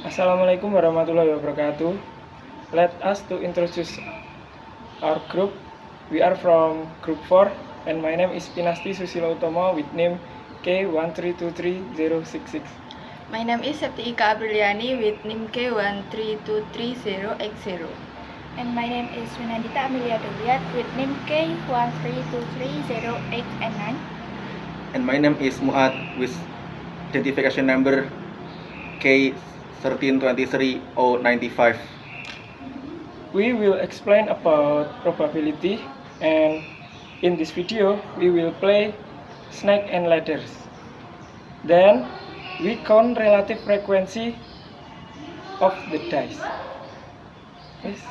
Assalamualaikum warahmatullahi wabarakatuh. Let us to introduce our group. We are from group 4 and my name is Pinasti Susilo Utomo with name K1323066. My name is Septi Ika Apriliani with name K1323080. And my name is Winandita Amelia Deliat with name K1323089. And my name is Muad with identification number K1323095. We will explain about probability, and in this video we will play snake and ladders. Then we count relative frequency of the dice. Yes.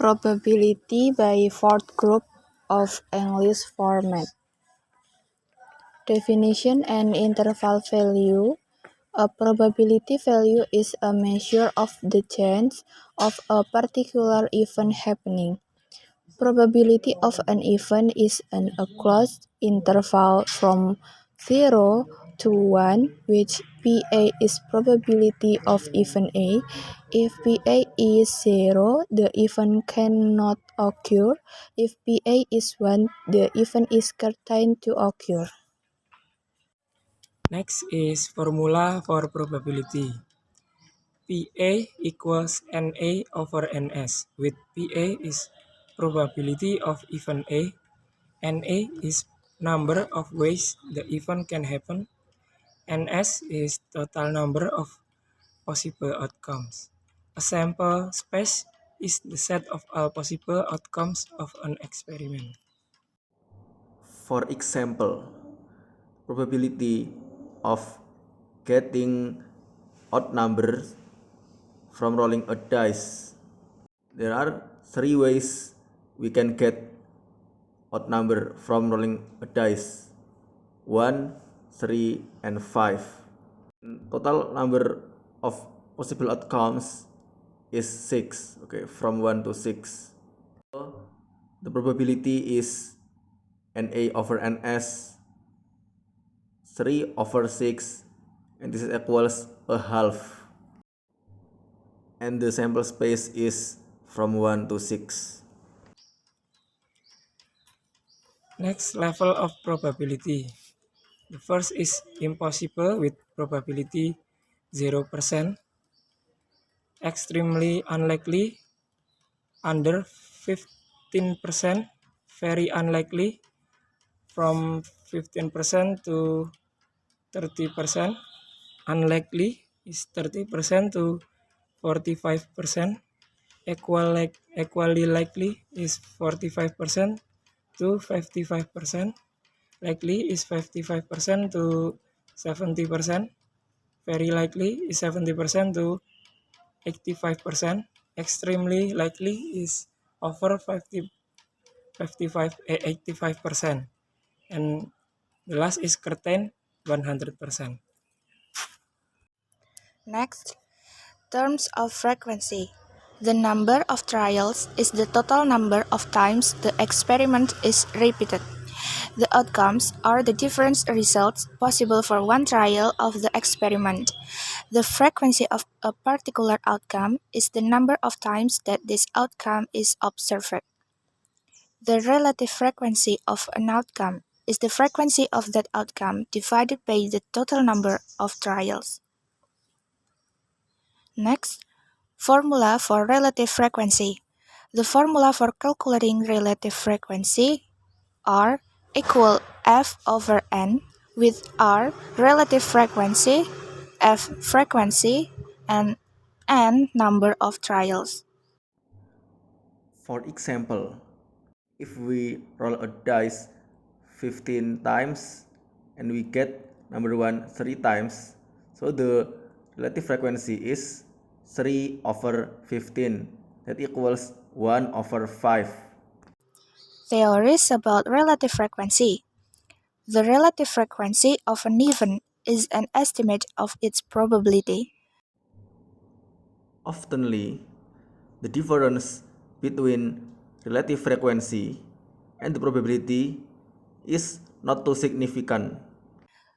Probability by fourth group of English format. Definition and interval value. A probability value is a measure of the chance of a particular event happening. Probability of an event is an closed interval from 0 to 1, which PA is probability of event A. If PA is 0, the event cannot occur. If PA is 1, the event is certain to occur. Next is formula for probability. PA equals NA over NS, with PA is probability of event A, NA is number of ways the event can happen, NS is total number of possible outcomes. A sample space is the set of all possible outcomes of an experiment. For example, probability of getting odd numbers from rolling a dice. There are 3 ways we can get odd number from rolling a dice: 1, 3, and 5. Total number of possible outcomes is 6, okay, from 1 to 6. So the probability is NA over NS 3 over 6, and this is equals a half, and the sample space is from 1 to 6. Next level of probability. The first is impossible with probability 0%, extremely unlikely under 15%, very unlikely from 15% to 30%, unlikely is 30% to 45%, equally likely is 45% to 55%, likely is 55% to 70%, very likely is 70% to 85%, extremely likely is over 85%, and the last is certain 100%. Next, terms of frequency. The number of trials is the total number of times the experiment is repeated. The outcomes are the different results possible for one trial of the experiment. The frequency of a particular outcome is the number of times that this outcome is observed. The relative frequency of an outcome is the frequency of that outcome divided by the total number of trials. Next, formula for relative frequency. The formula for calculating relative frequency R equal F over N, with R relative frequency, F frequency, and N number of trials. For example, if we roll a dice 15 times and we get number 1 3 times, so the relative frequency is 3 over 15, that equals 1 over 5. Theories about relative frequency. The relative frequency of an event is an estimate of its probability. Oftenly, the difference between relative frequency and the probability is not too significant.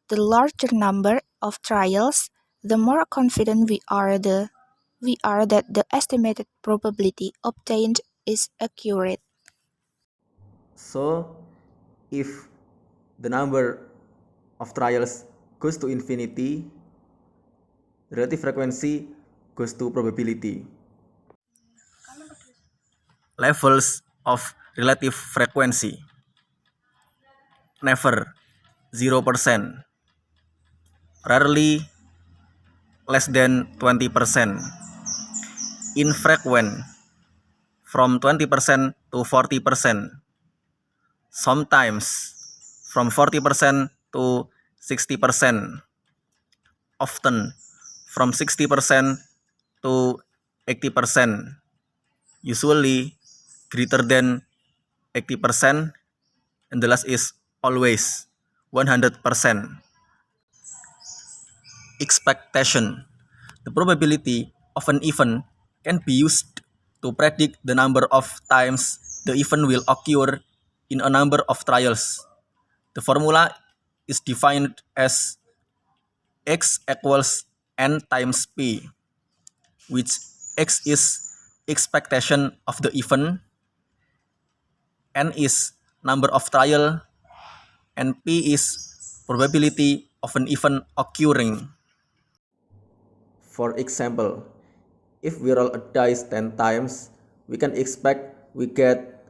The larger number of trials, the more confident we are that the estimated probability obtained is accurate. So, if the number of trials goes to infinity, the relative frequency goes to probability. Levels of relative frequency: never 0%, rarely less than 20%, infrequent from 20% to 40%, sometimes from 40% to 60%, often from 60% to 80%, usually greater than 80%, and the last is always 100%. Expectation: the probability of an event can be used to predict the number of times the event will occur in a number of trials. The formula is defined as x equals n times p, which x is expectation of the event, n is number of trial, and p is probability of an event occurring. For example, if we roll a dice 10 times, we can expect we get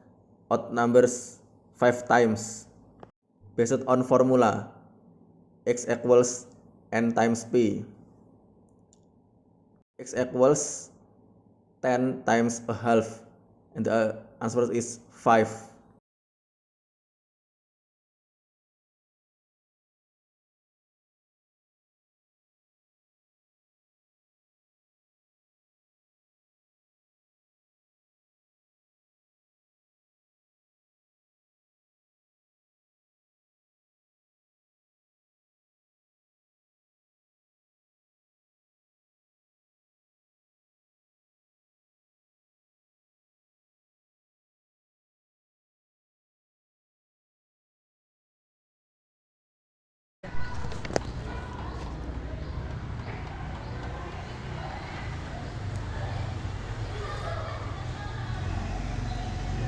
odd numbers 5 times. Based on formula x equals n times p. X equals 10 times a half, and the answer is 5.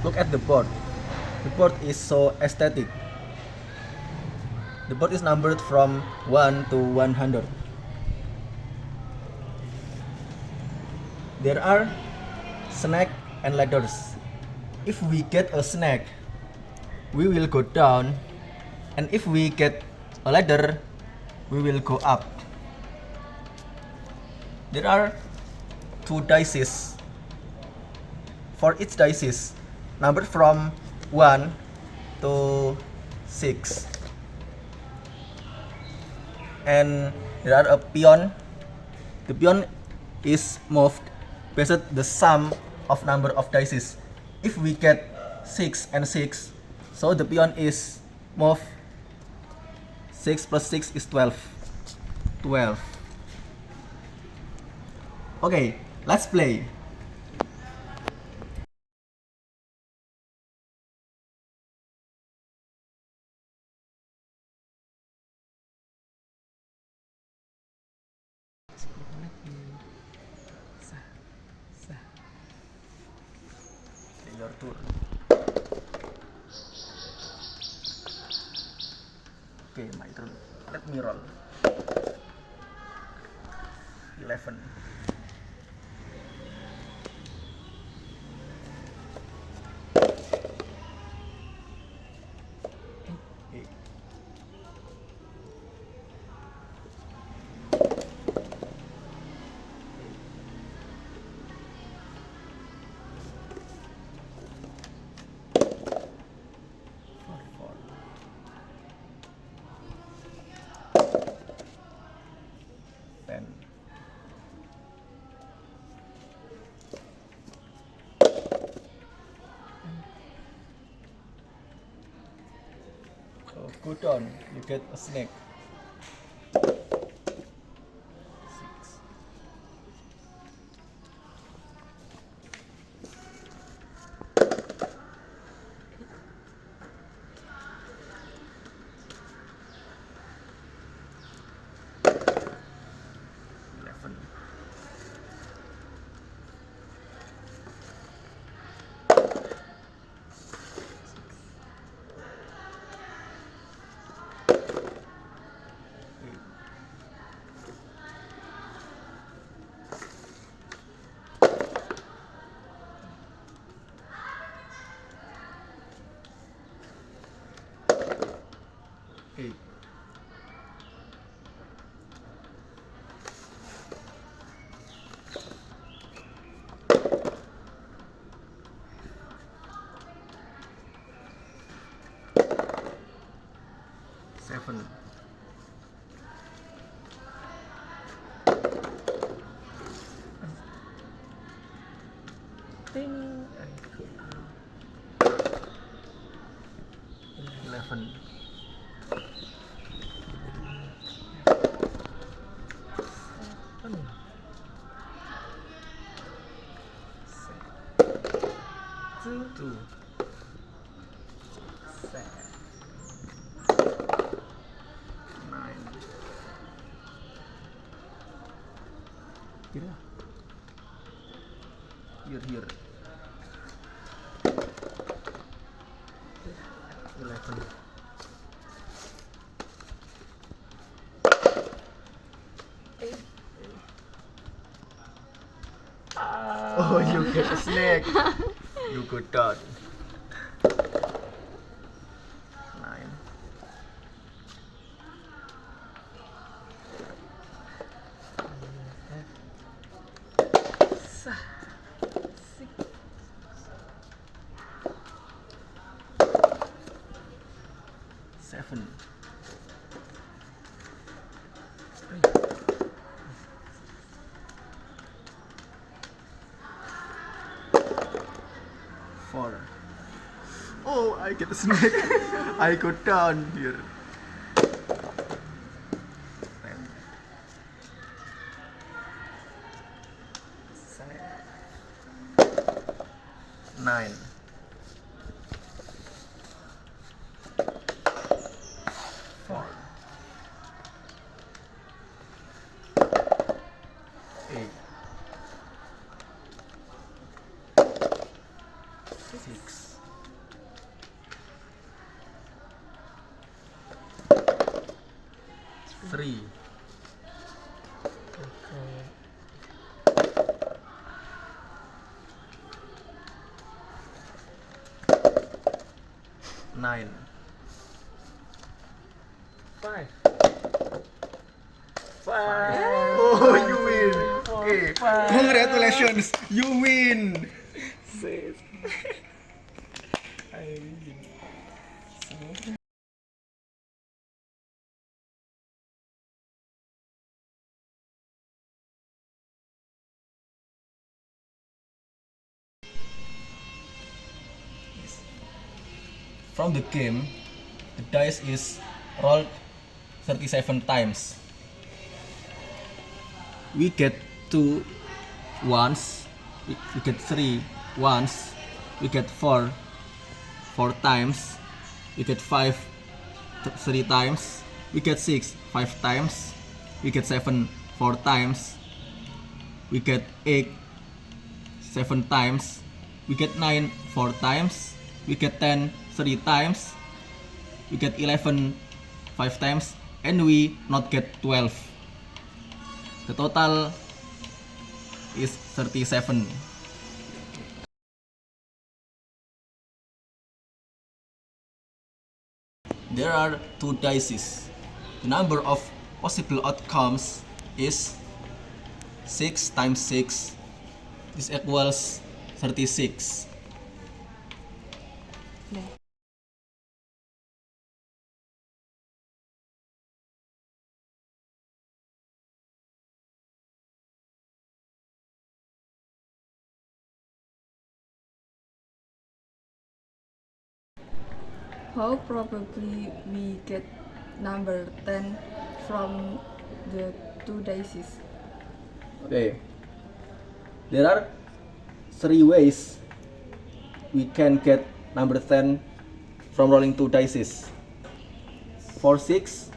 Look at the board. The board is so aesthetic. The board is numbered from 1 to 100. There are snake and ladders. If we get a snake, we will go down, and if we get a ladder, we will go up. There are 2 dices. For each dices, numbered from 1 to 6. And there are a peon. The peon is moved based the sum of number of dices. If we get 6 and 6, so the peon is moved. 6 plus 6 is 12. 12. Okay, let's play. Your turn. Okay, my turn. Let me roll. 11. Eight. go down, you get a snake. 11. Eight. 7. Ting. 11. 2. 9. Here. 11. Oh, you get a snake. You go down. 9. 7. 4. Oh, I get a snake. I go down here. 10. 9. 4. 8. 6. 3. 9. 5. Oh, you win. Okay. Congratulations. You win. 6. I win. From the game, the dice is rolled 37 times. We get 2 once, we get 3 once, we get 4 times, we get 5 3 times, we get 6 5 times, we get 7 4 times, we get 8 7 times, we get 9 4 times, we get 10 3 times, we get 11 5 times, and we not get 12. The total is 37. There are 2 dices. The number of possible outcomes is 6 times 6. This equals 36. How probably we get number 10 from the two dices? Okay. There are 3 ways we can get number 10 from rolling 2 dices. 4, 6,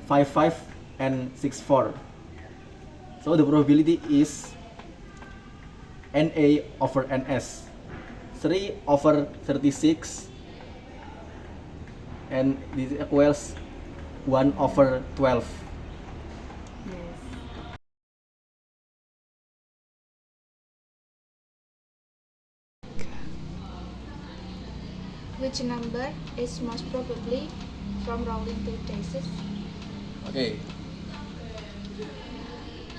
5, 5, and 6, 4. So the probability is NA over NS. 3 over 36, and this equals 1 over 12. Yes. Which number is most probably from rolling 2 dice? Okay.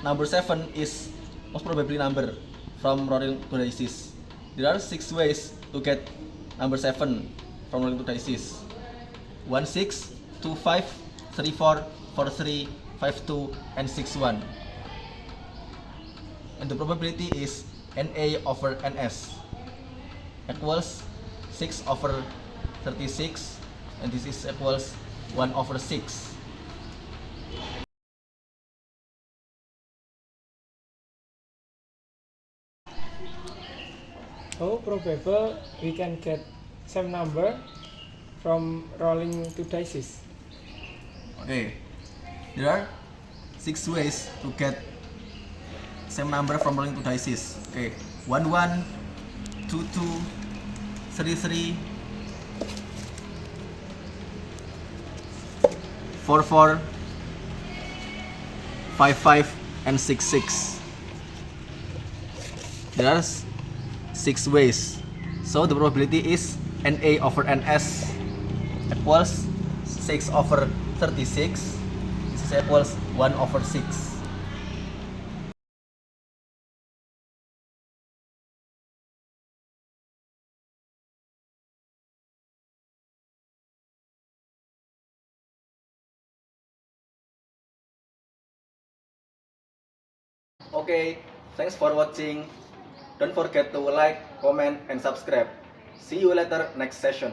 Number 7 is most probably number from rolling 2 dice. There are 6 ways to get number 7 from rolling 2 dice. 1, 6, 2, 5, 3, 4, 4, 3, 5, 2, and 6, 1. And the probability is NA over NS equals 6 over 36, and this is equals 1 over 6. How probable we can get same number from rolling 2 dice? Okay, there are 6 ways to get same number from rolling 2 dice. Okay, 1, 1, 2, 2, 3, 3, 4, 4, 5, 5, and 6, 6. There are 6 ways. So the probability is NA over NS equals 6 over 36. This is equals 1 over 6. Okay, thanks for watching. Don't forget to like, comment, and subscribe. See you later next session.